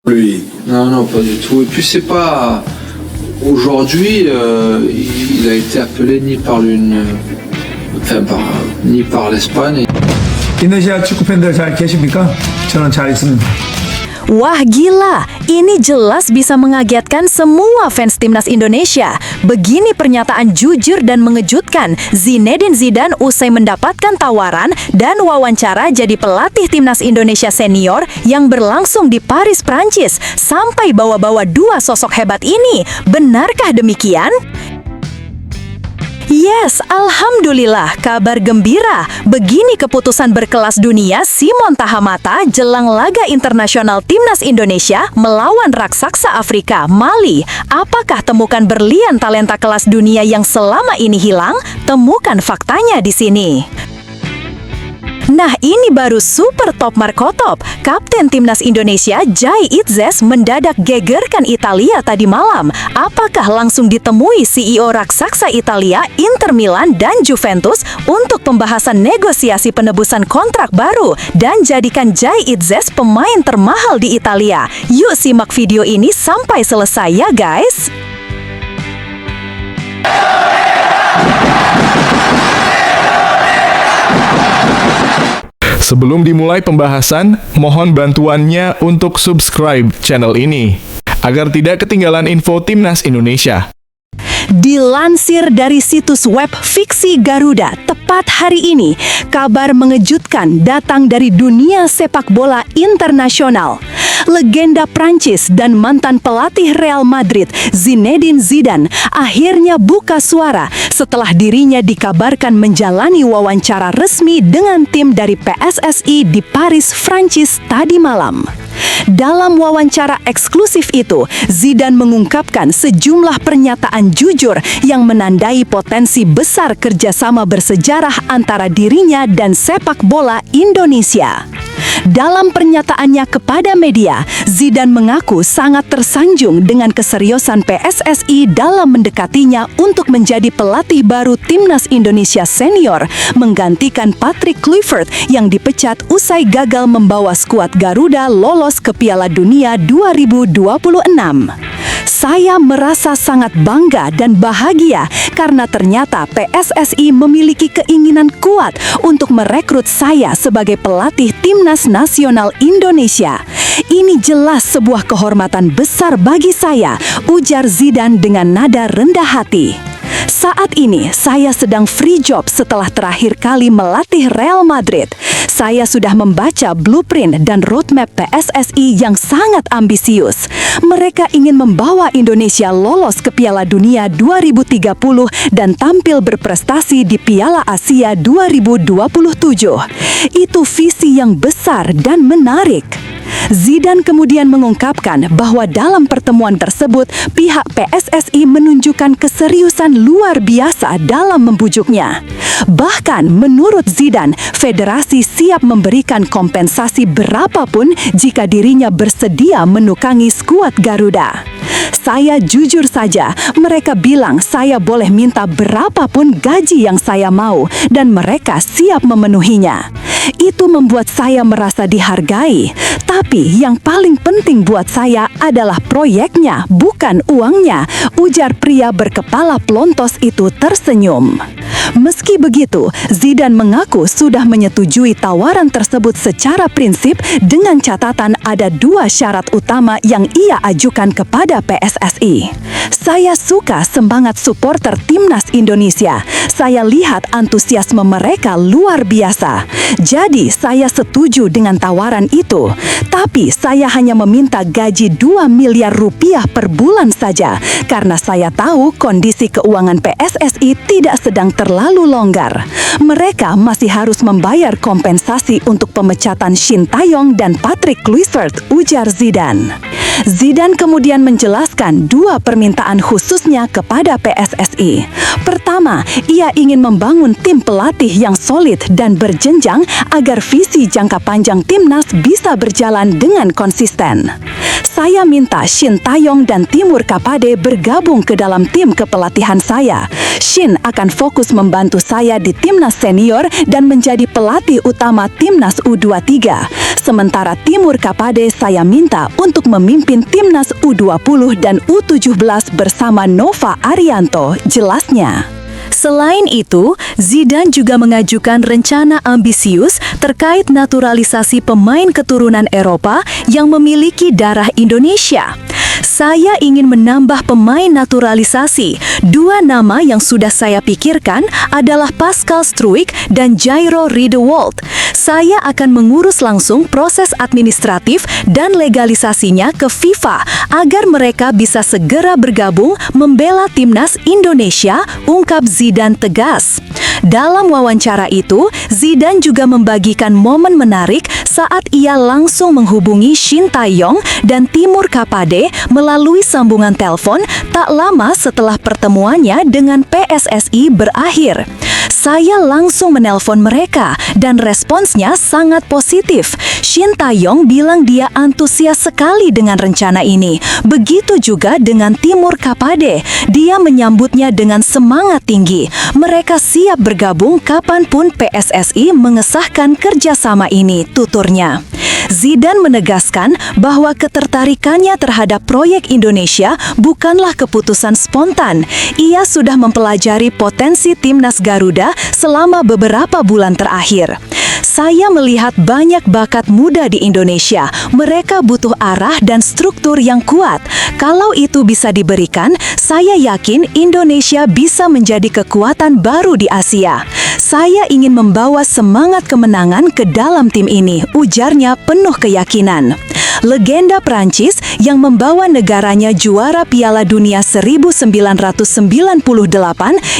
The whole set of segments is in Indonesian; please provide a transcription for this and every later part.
Lui. Non, non, pas du tout. Et puis c'est pas... Aujourd'hui, il a été appelé ni par ni par l'Espagne. 인도네시아 축구 팬들 잘 계십니까? 저는 잘 있습니다. Wah gila, ini jelas bisa mengagetkan semua fans timnas Indonesia. Begini pernyataan jujur dan mengejutkan Zinedine Zidane usai mendapatkan tawaran dan wawancara jadi pelatih timnas Indonesia senior yang berlangsung di Paris, Prancis. Sampai bawa-bawa dua sosok hebat ini. Benarkah demikian? Yes, alhamdulillah, kabar gembira. Begini keputusan berkelas dunia Simon Tahamata jelang laga internasional timnas Indonesia melawan raksasa Afrika, Mali. Apakah temukan berlian talenta kelas dunia yang selama ini hilang? Temukan faktanya di sini. Nah, ini baru super top Markotop. Kapten timnas Indonesia Jai Itzes mendadak gegerkan Italia tadi malam. Apakah langsung ditemui CEO raksasa Italia, Inter Milan, dan Juventus untuk pembahasan negosiasi penebusan kontrak baru dan jadikan Jai Itzes pemain termahal di Italia? Yuk simak video ini sampai selesai ya guys. Sebelum dimulai pembahasan, mohon bantuannya untuk subscribe channel ini, agar tidak ketinggalan info Timnas Indonesia. Dilansir dari situs web Fiksi Garuda, tepat hari ini, kabar mengejutkan datang dari dunia sepak bola internasional. Legenda Prancis dan mantan pelatih Real Madrid, Zinedine Zidane, akhirnya buka suara setelah dirinya dikabarkan menjalani wawancara resmi dengan tim dari PSSI di Paris, Prancis tadi malam. Dalam wawancara eksklusif itu, Zidane mengungkapkan sejumlah pernyataan jujur yang menandai potensi besar kerjasama bersejarah antara dirinya dan sepak bola Indonesia. Dalam pernyataannya kepada media, Zidane mengaku sangat tersanjung dengan keseriusan PSSI dalam mendekatinya untuk menjadi pelatih baru Timnas Indonesia senior, menggantikan Patrick Kluivert yang dipecat usai gagal membawa skuad Garuda lolos ke Piala Dunia 2026. Saya merasa sangat bangga dan bahagia karena ternyata PSSI memiliki keinginan kuat untuk merekrut saya sebagai pelatih Timnas Nasional Indonesia. Ini jelas sebuah kehormatan besar bagi saya, ujar Zidane dengan nada rendah hati. Saat ini, saya sedang free job setelah terakhir kali melatih Real Madrid. Saya sudah membaca blueprint dan roadmap PSSI yang sangat ambisius. Mereka ingin membawa Indonesia lolos ke Piala Dunia 2030 dan tampil berprestasi di Piala Asia 2027. Itu visi yang besar dan menarik. Zidane kemudian mengungkapkan bahwa dalam pertemuan tersebut, pihak PSSI menunjukkan keseriusan luar biasa dalam membujuknya. Bahkan menurut Zidane, federasi siap memberikan kompensasi berapapun jika dirinya bersedia menukangi skuad Garuda. Saya jujur saja, mereka bilang saya boleh minta berapapun gaji yang saya mau dan mereka siap memenuhinya. Itu membuat saya merasa dihargai. Tapi yang paling penting buat saya adalah proyeknya, bukan uangnya, ujar pria berkepala pelontos itu tersenyum. Meski begitu, Zidane mengaku sudah menyetujui tawaran tersebut secara prinsip dengan catatan ada dua syarat utama yang ia ajukan kepada PSSI. Saya suka semangat supporter Timnas Indonesia. Saya lihat antusiasme mereka luar biasa. Jadi saya setuju dengan tawaran itu. Tapi saya hanya meminta gaji 2 miliar rupiah per bulan saja. Karena saya tahu kondisi keuangan PSSI tidak sedang terlalu longgar. Mereka masih harus membayar kompensasi untuk pemecatan Shin Tae-yong dan Patrick Kluivert, ujar Zidane. Zidane kemudian menjelaskan dua permintaan khususnya kepada PSSI. Pertama, ia ingin membangun tim pelatih yang solid dan berjenjang agar visi jangka panjang timnas bisa berjalan dengan konsisten. Saya minta Shin Tae-yong dan Timur Kapade bergabung ke dalam tim kepelatihan saya. Shin akan fokus membantu saya di timnas senior dan menjadi pelatih utama timnas U23. sementara Timur Kapade saya minta untuk memimpin timnas U20 dan U17 bersama Nova Arianto, jelasnya. Selain itu, Zidane juga mengajukan rencana ambisius terkait naturalisasi pemain keturunan Eropa yang memiliki darah Indonesia. Saya ingin menambah pemain naturalisasi. 2 nama yang sudah saya pikirkan adalah Pascal Struijk dan Jairo Riedewald. Saya akan mengurus langsung proses administratif dan legalisasinya ke FIFA agar mereka bisa segera bergabung membela timnas Indonesia, ungkap Zidane tegas. Dalam wawancara itu, Zidane juga membagikan momen menarik saat ia langsung menghubungi Shin Tae-yong dan Timur Kapade melalui sambungan telepon tak lama setelah pertemuannya dengan PSSI berakhir. Saya langsung menelpon mereka dan responsnya sangat positif. Shin Tae-yong bilang dia antusias sekali dengan rencana ini. Begitu juga dengan Timur Kapade. Dia menyambutnya dengan semangat tinggi. Mereka siap bergabung kapanpun PSSI mengesahkan kerjasama ini, tuturnya. Zidane menegaskan bahwa ketertarikannya terhadap proyek Indonesia bukanlah keputusan spontan. Ia sudah mempelajari potensi timnas Garuda selama beberapa bulan terakhir. Saya melihat banyak bakat muda di Indonesia. Mereka butuh arah dan struktur yang kuat. Kalau itu bisa diberikan, saya yakin Indonesia bisa menjadi kekuatan baru di Asia. Saya ingin membawa semangat kemenangan ke dalam tim ini, ujarnya penuh keyakinan. Legenda Prancis yang membawa negaranya juara Piala Dunia 1998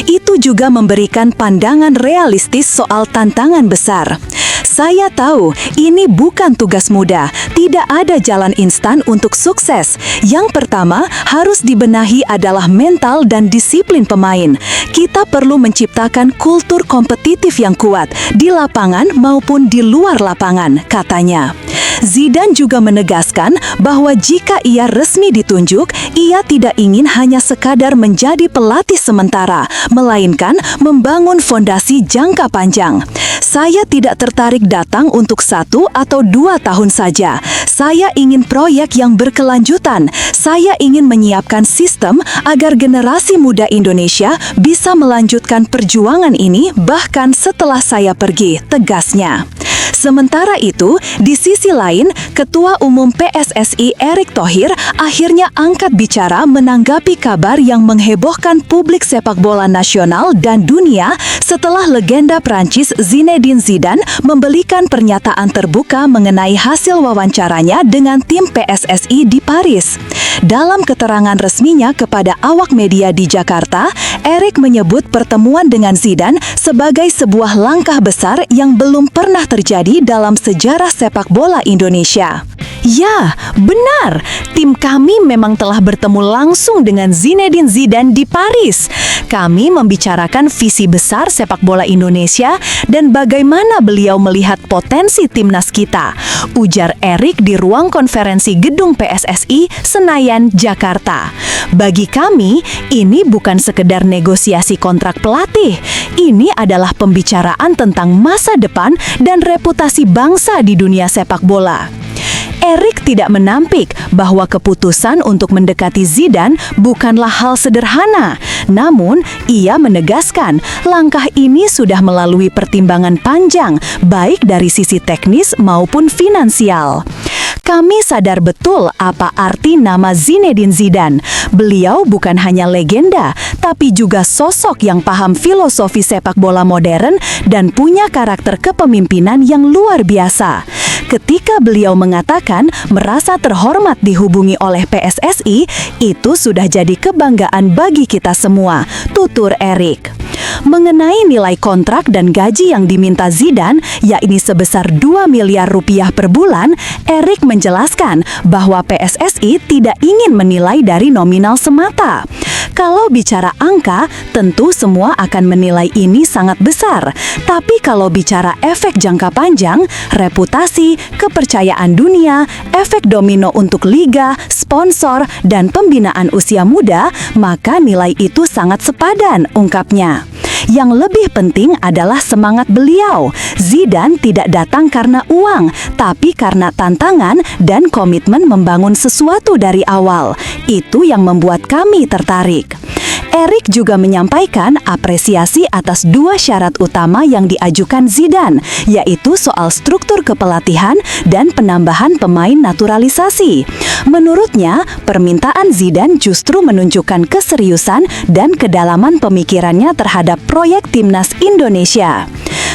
itu juga memberikan pandangan realistis soal tantangan besar. Saya tahu ini bukan tugas mudah. Tidak ada jalan instan untuk sukses. Yang pertama harus dibenahi adalah mental dan disiplin pemain. Kita perlu menciptakan kultur kompetitif yang kuat di lapangan maupun di luar lapangan, katanya. Zidane juga menegaskan bahwa jika ia resmi ditunjuk, ia tidak ingin hanya sekadar menjadi pelatih sementara, melainkan membangun fondasi jangka panjang. Saya tidak tertarik datang untuk 1 atau 2 tahun saja. Saya ingin proyek yang berkelanjutan. Saya ingin menyiapkan sistem agar generasi muda Indonesia bisa melanjutkan perjuangan ini bahkan setelah saya pergi, tegasnya. Sementara itu, di sisi lain, Ketua Umum PSSI Erick Thohir akhirnya angkat bicara menanggapi kabar yang menghebohkan publik sepak bola nasional dan dunia setelah legenda Prancis Zinedine Zidane memberikan pernyataan terbuka mengenai hasil wawancaranya dengan tim PSSI di Paris. Dalam keterangan resminya kepada awak media di Jakarta, Erick menyebut pertemuan dengan Zidane sebagai sebuah langkah besar yang belum pernah terjadi dalam sejarah sepak bola Indonesia. Ya, benar. Tim kami memang telah bertemu langsung dengan Zinedine Zidane di Paris. Kami membicarakan visi besar sepak bola Indonesia dan bagaimana beliau melihat potensi timnas kita, ujar Erick di ruang konferensi gedung PSSI Senayan, Jakarta. Bagi kami, ini bukan sekedar negosiasi kontrak pelatih. Ini adalah pembicaraan tentang masa depan dan reputasi bangsa di dunia sepak bola. Erick tidak menampik bahwa keputusan untuk mendekati Zidane bukanlah hal sederhana. Namun, ia menegaskan langkah ini sudah melalui pertimbangan panjang, baik dari sisi teknis maupun finansial. Kami sadar betul apa arti nama Zinedine Zidane. Beliau bukan hanya legenda, tapi juga sosok yang paham filosofi sepak bola modern dan punya karakter kepemimpinan yang luar biasa. Ketika beliau mengatakan merasa terhormat dihubungi oleh PSSI, itu sudah jadi kebanggaan bagi kita semua, tutur Erick. Mengenai nilai kontrak dan gaji yang diminta Zidane, yakni sebesar 2 miliar rupiah per bulan, Erick menjelaskan bahwa PSSI tidak ingin menilai dari nominal semata. Kalau bicara angka, tentu semua akan menilai ini sangat besar. Tapi kalau bicara efek jangka panjang, reputasi, kepercayaan dunia, efek domino untuk liga, sponsor, dan pembinaan usia muda, maka nilai itu sangat sepadan, ungkapnya. Yang lebih penting adalah semangat beliau. Zidane tidak datang karena uang, tapi karena tantangan dan komitmen membangun sesuatu dari awal. Itu yang membuat kami tertarik. Erik juga menyampaikan apresiasi atas 2 syarat utama yang diajukan Zidane, yaitu soal struktur kepelatihan dan penambahan pemain naturalisasi. Menurutnya, permintaan Zidane justru menunjukkan keseriusan dan kedalaman pemikirannya terhadap proyek timnas Indonesia.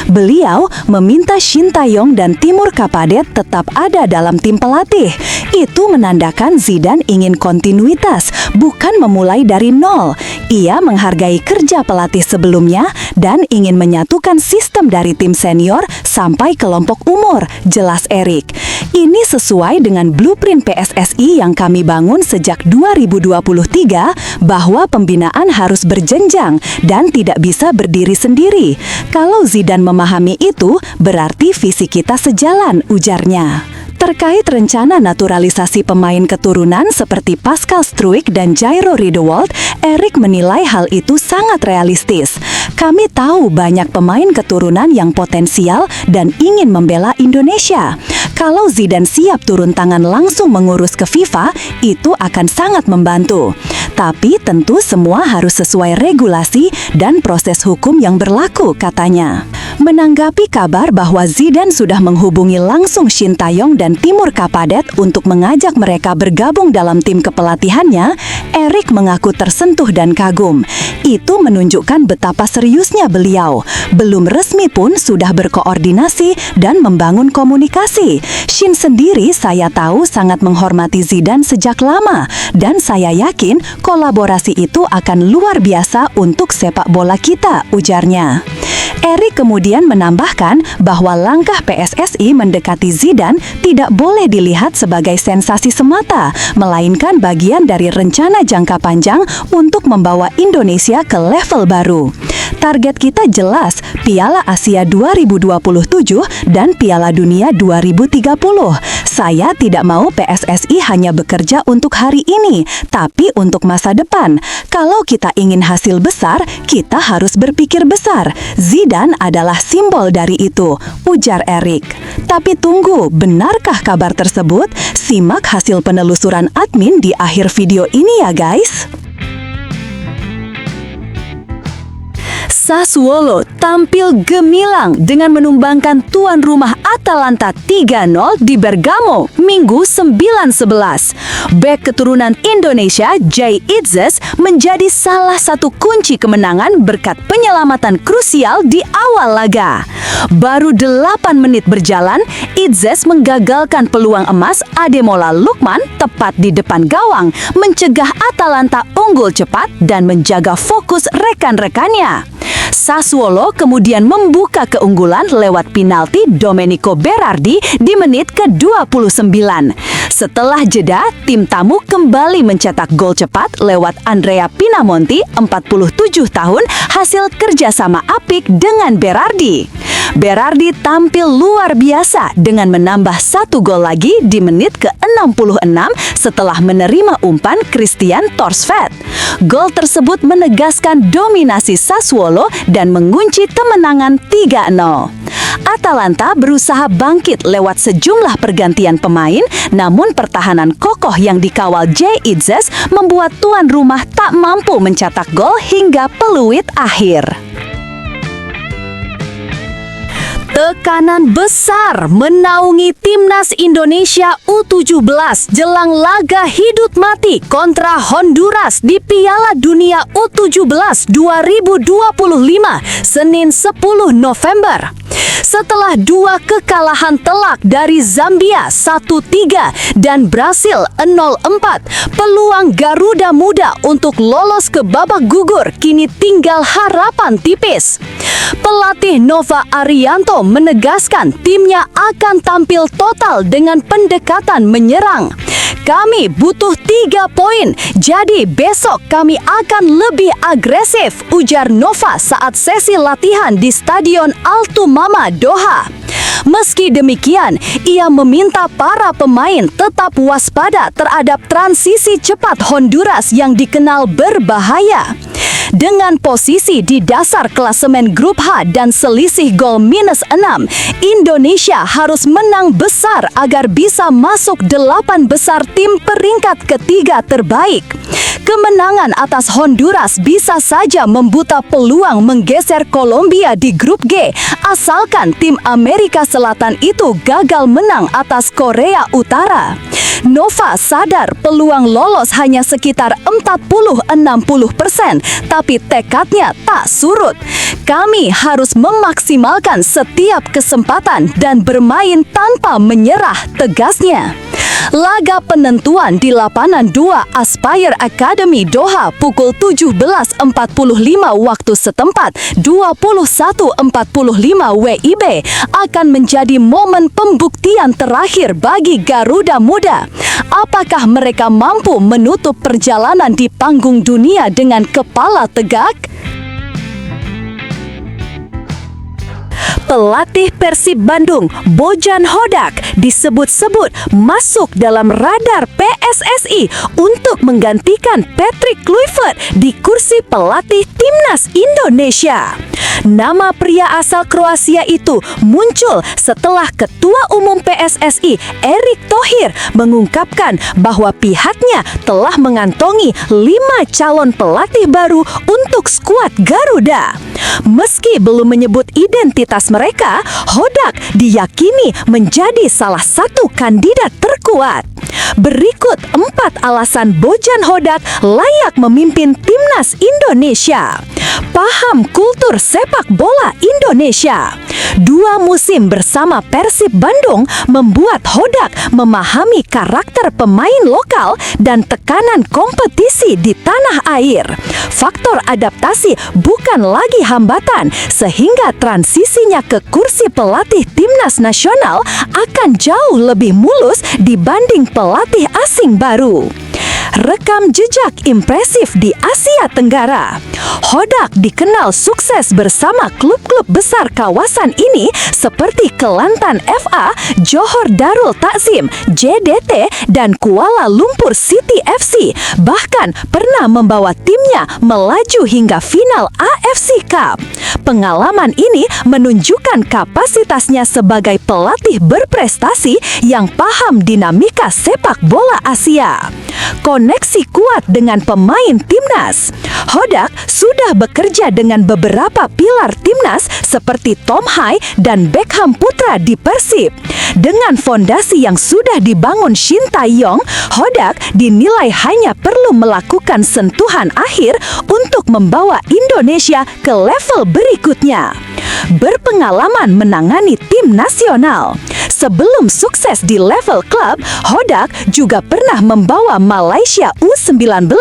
Beliau meminta Shin Tae-yong dan Timur Kapadet tetap ada dalam tim pelatih. Itu menandakan Zidane ingin kontinuitas, bukan memulai dari nol. Ia menghargai kerja pelatih sebelumnya dan ingin menyatukan sistem dari tim senior sampai kelompok umur, jelas Erik. Ini sesuai dengan blueprint PSSI yang kami bangun sejak 2023, bahwa pembinaan harus berjenjang dan tidak bisa berdiri sendiri. Kalau Zidane memahami itu, berarti visi kita sejalan, ujarnya. Terkait rencana naturalisasi pemain keturunan seperti Pascal Struijk dan Jairo Riedewald, Erik menilai hal itu sangat realistis. Kami tahu banyak pemain keturunan yang potensial dan ingin membela Indonesia. Kalau Zidane siap turun tangan langsung mengurus ke FIFA, itu akan sangat membantu. Tapi tentu semua harus sesuai regulasi dan proses hukum yang berlaku, katanya. Menanggapi kabar bahwa Zidane sudah menghubungi langsung Shin Tae-yong dan Timur Kapadet untuk mengajak mereka bergabung dalam tim kepelatihannya, Erik mengaku tersentuh dan kagum. Itu menunjukkan betapa seriusnya beliau. Belum resmi pun sudah berkoordinasi dan membangun komunikasi. Shin sendiri saya tahu sangat menghormati Zidane sejak lama, dan saya yakin kolaborasi itu akan luar biasa untuk sepak bola kita, ujarnya. Erik kemudian menambahkan bahwa langkah PSSI mendekati Zidane tidak boleh dilihat sebagai sensasi semata, melainkan bagian dari rencana jangka panjang untuk membawa Indonesia ke level baru. Target kita jelas, Piala Asia 2027 dan Piala Dunia 2030. Saya tidak mau PSSI hanya bekerja untuk hari ini, tapi untuk masa depan. Kalau kita ingin hasil besar, kita harus berpikir besar. Zidane adalah simbol dari itu, ujar Erik. Tapi tunggu, benarkah kabar tersebut? Simak hasil penelusuran admin di akhir video ini ya guys. Sassuolo tampil gemilang dengan menumbangkan tuan rumah Atalanta 3-0 di Bergamo Minggu 9/11. Bek keturunan Indonesia Jay Itzes menjadi salah satu kunci kemenangan berkat penyelamatan krusial di awal laga. Baru 8 menit berjalan, Itzes menggagalkan peluang emas Ademola Lookman tepat di depan gawang, mencegah Atalanta unggul cepat dan menjaga fokus rekan-rekannya. Sassuolo kemudian membuka keunggulan lewat penalti Domenico Berardi di menit ke-29. Setelah jeda, tim tamu kembali mencetak gol cepat lewat Andrea Pinamonti, 47 tahun, hasil kerjasama apik dengan Berardi. Berardi tampil luar biasa dengan menambah 1 gol lagi di menit ke-66 setelah menerima umpan Christian Torsved. Gol tersebut menegaskan dominasi Sassuolo dan mengunci kemenangan 3-0. Atalanta berusaha bangkit lewat sejumlah pergantian pemain, namun pertahanan kokoh yang dikawal Jay Itzes membuat tuan rumah tak mampu mencetak gol hingga peluit akhir. Tekanan besar menaungi timnas Indonesia U17 jelang laga hidup mati kontra Honduras di Piala Dunia U17 2025 Senin 10 November. Setelah 2 kekalahan telak dari Zambia 1-3 dan Brasil 0-4, peluang Garuda Muda untuk lolos ke babak gugur kini tinggal harapan tipis. Pelatih Nova Arianto menegaskan timnya akan tampil total dengan pendekatan menyerang. Kami butuh 3 poin, jadi besok kami akan lebih agresif, ujar Nova saat sesi latihan di Stadion Altumama, Doha. Meski demikian, ia meminta para pemain tetap waspada terhadap transisi cepat Honduras yang dikenal berbahaya. Dengan posisi di dasar klasemen grup H dan selisih gol -6, Indonesia harus menang besar agar bisa masuk 8 besar tim peringkat ketiga terbaik. Kemenangan atas Honduras bisa saja membuka peluang menggeser Kolombia di grup G, asalkan tim Amerika Selatan itu gagal menang atas Korea Utara. Nova sadar peluang lolos hanya sekitar 40-60%, tapi tekadnya tak surut. Kami harus memaksimalkan setiap kesempatan dan bermain tanpa menyerah, tegasnya. Laga penentuan di lapangan 2 Aspire Academy Doha pukul 17.45 waktu setempat 21.45 WIB akan menjadi momen pembuktian terakhir bagi Garuda Muda. Apakah mereka mampu menutup perjalanan di panggung dunia dengan kepala tegak? Pelatih Persib Bandung, Bojan Hodak, disebut-sebut masuk dalam radar PSSI untuk menggantikan Patrick Kluivert di kursi pelatih Timnas Indonesia. Nama pria asal Kroasia itu muncul setelah Ketua Umum PSSI, Erick Thohir, mengungkapkan bahwa pihaknya telah mengantongi 5 calon pelatih baru untuk skuad Garuda. Meski belum menyebut identitas mereka, Hodak diyakini menjadi salah satu kandidat terkuat. Berikut 4 alasan Bojan Hodak layak memimpin Timnas Indonesia. Paham kultur sepak bola Indonesia. 2 musim bersama Persib Bandung membuat Hodak memahami karakter pemain lokal dan tekanan kompetisi di tanah air. Faktor adaptasi bukan lagi hambatan, sehingga transisinya ke kursi pelatih Timnas Nasional akan jauh lebih mulus dibanding pelatih asing baru. Rekam jejak impresif di Asia Tenggara. Hodak dikenal sukses bersama klub-klub besar kawasan ini seperti Kelantan FA, Johor Darul Takzim, JDT, dan Kuala Lumpur City FC. Bahkan pernah membawa timnya melaju hingga final AFC Cup. Pengalaman ini menunjukkan kapasitasnya sebagai pelatih berprestasi yang paham dinamika sepak bola Asia. Koneksi kuat dengan pemain Timnas. Hodak sudah bekerja dengan beberapa pilar Timnas seperti Tom Hai dan Beckham Putra di Persib. Dengan fondasi yang sudah dibangun Shin Tae-yong, Hodak dinilai hanya perlu melakukan sentuhan akhir untuk membawa Indonesia ke level berikutnya. Berpengalaman menangani tim nasional. Sebelum sukses di level klub, Hodak juga pernah membawa Malaysia U19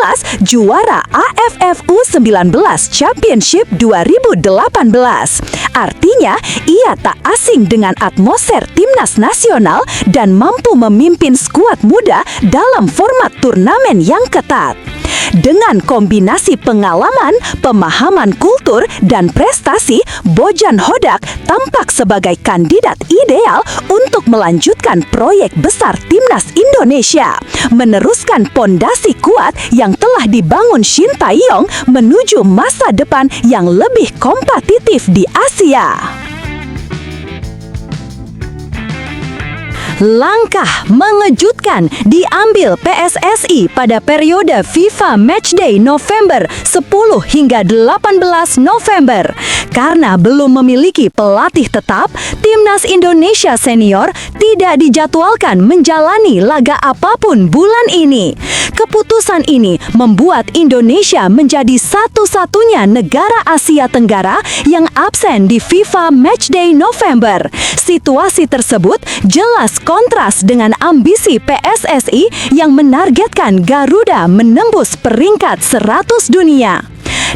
juara AFF U19 Championship 2018. Artinya, ia tak asing dengan atmosfer timnas nasional dan mampu memimpin skuad muda dalam format turnamen yang ketat. Dengan kombinasi pengalaman, pemahaman kultur, dan prestasi, Bojan Hodak tampak sebagai kandidat ideal untuk melanjutkan proyek besar Timnas Indonesia, meneruskan pondasi kuat yang telah dibangun Shin Tae-yong menuju masa depan yang lebih kompetitif di Asia. Langkah mengejutkan diambil PSSI pada periode FIFA Matchday November 10 hingga 18 November. Karena belum memiliki pelatih tetap, Timnas Indonesia Senior tidak dijadwalkan menjalani laga apapun bulan ini. Keputusan ini membuat Indonesia menjadi satu-satunya negara Asia Tenggara yang absen di FIFA Matchday November. Situasi tersebut jelas kontras dengan ambisi PSSI yang menargetkan Garuda menembus peringkat 100 dunia.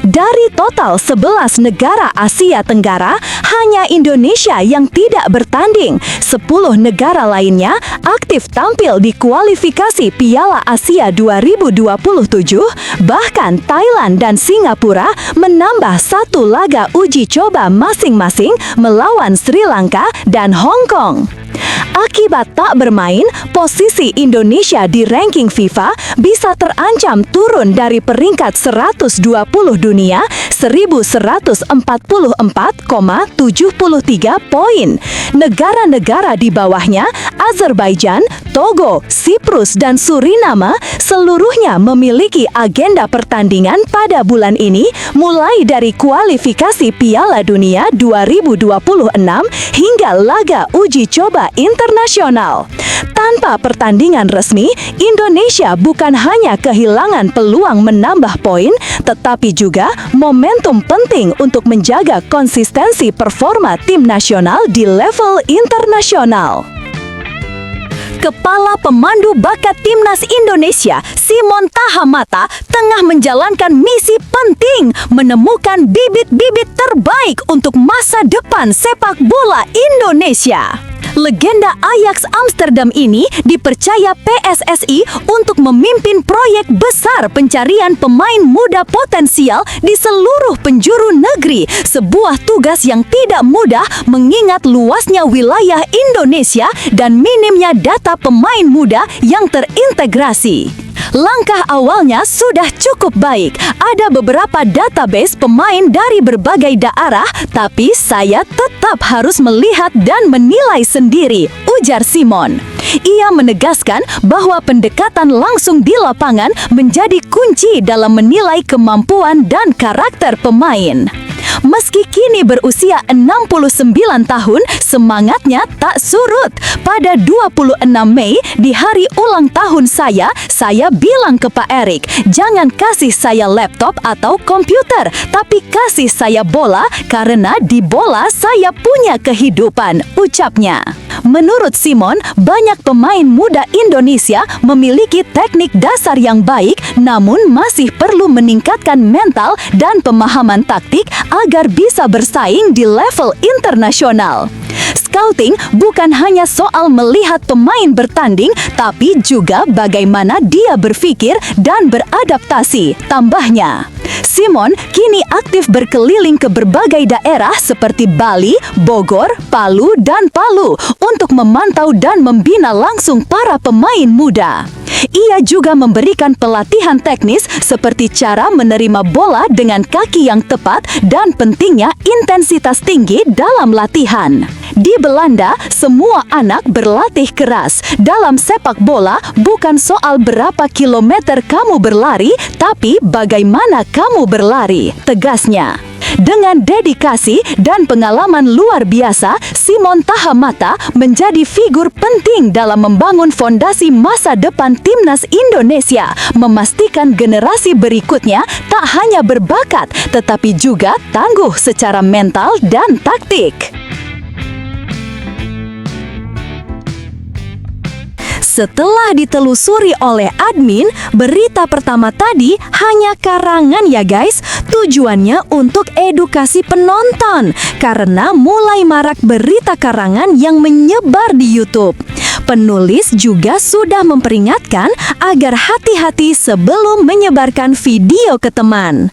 Dari total 11 negara Asia Tenggara, hanya Indonesia yang tidak bertanding. 10 negara lainnya aktif tampil di kualifikasi Piala Asia 2027, bahkan Thailand dan Singapura menambah 1 laga uji coba masing-masing melawan Sri Lanka dan Hong Kong. Akibat tak bermain, posisi Indonesia di ranking FIFA bisa terancam turun dari peringkat 120 dunia 1144,73 poin. Negara-negara di bawahnya, Azerbaijan, Togo, Siprus, dan Suriname, seluruhnya memiliki agenda pertandingan pada bulan ini, mulai dari kualifikasi Piala Dunia 2026 hingga laga uji coba internasional. Tanpa pertandingan resmi, Indonesia bukan hanya kehilangan peluang menambah poin, tetapi juga momentum penting untuk menjaga konsistensi performa tim nasional di level internasional. Kepala Pemandu Bakat Timnas Indonesia, Simon Tahamata, tengah menjalankan misi penting menemukan bibit-bibit terbaik untuk masa depan sepak bola Indonesia. Legenda Ajax Amsterdam ini dipercaya PSSI untuk memimpin proyek besar pencarian pemain muda potensial di seluruh penjuru negeri, sebuah tugas yang tidak mudah mengingat luasnya wilayah Indonesia dan minimnya data pemain muda yang terintegrasi. Langkah awalnya sudah cukup baik. Ada beberapa database pemain dari berbagai daerah, tapi saya tetap harus melihat dan menilai sendiri, ujar Simon. Ia menegaskan bahwa pendekatan langsung di lapangan menjadi kunci dalam menilai kemampuan dan karakter pemain. Meski kini berusia 69 tahun, semangatnya tak surut. Pada 26 Mei, di hari ulang tahun saya bilang ke Pak Erik, jangan kasih saya laptop atau komputer, tapi kasih saya bola, karena di bola saya punya kehidupan, ucapnya. Menurut Simon, banyak pemain muda Indonesia memiliki teknik dasar yang baik, namun masih perlu meningkatkan mental dan pemahaman taktik agar bisa bersaing di level internasional. Scouting bukan hanya soal melihat pemain bertanding, tapi juga bagaimana dia berpikir dan beradaptasi, tambahnya. Simon kini aktif berkeliling ke berbagai daerah seperti Bali, Bogor, Palu, dan Palu untuk memantau dan membina langsung para pemain muda. Ia juga memberikan pelatihan teknis seperti cara menerima bola dengan kaki yang tepat dan pentingnya intensitas tinggi dalam latihan. Di Belanda, semua anak berlatih keras. Dalam sepak bola, bukan soal berapa kilometer kamu berlari, tapi bagaimana kamu berlari, tegasnya. Dengan dedikasi dan pengalaman luar biasa, Simon Tahamata menjadi figur penting dalam membangun fondasi masa depan Timnas Indonesia, memastikan generasi berikutnya tak hanya berbakat, tetapi juga tangguh secara mental dan taktik. Setelah ditelusuri oleh admin, berita pertama tadi hanya karangan ya guys. Tujuannya untuk edukasi penonton, karena mulai marak berita karangan yang menyebar di YouTube. Penulis juga sudah memperingatkan agar hati-hati sebelum menyebarkan video ke teman.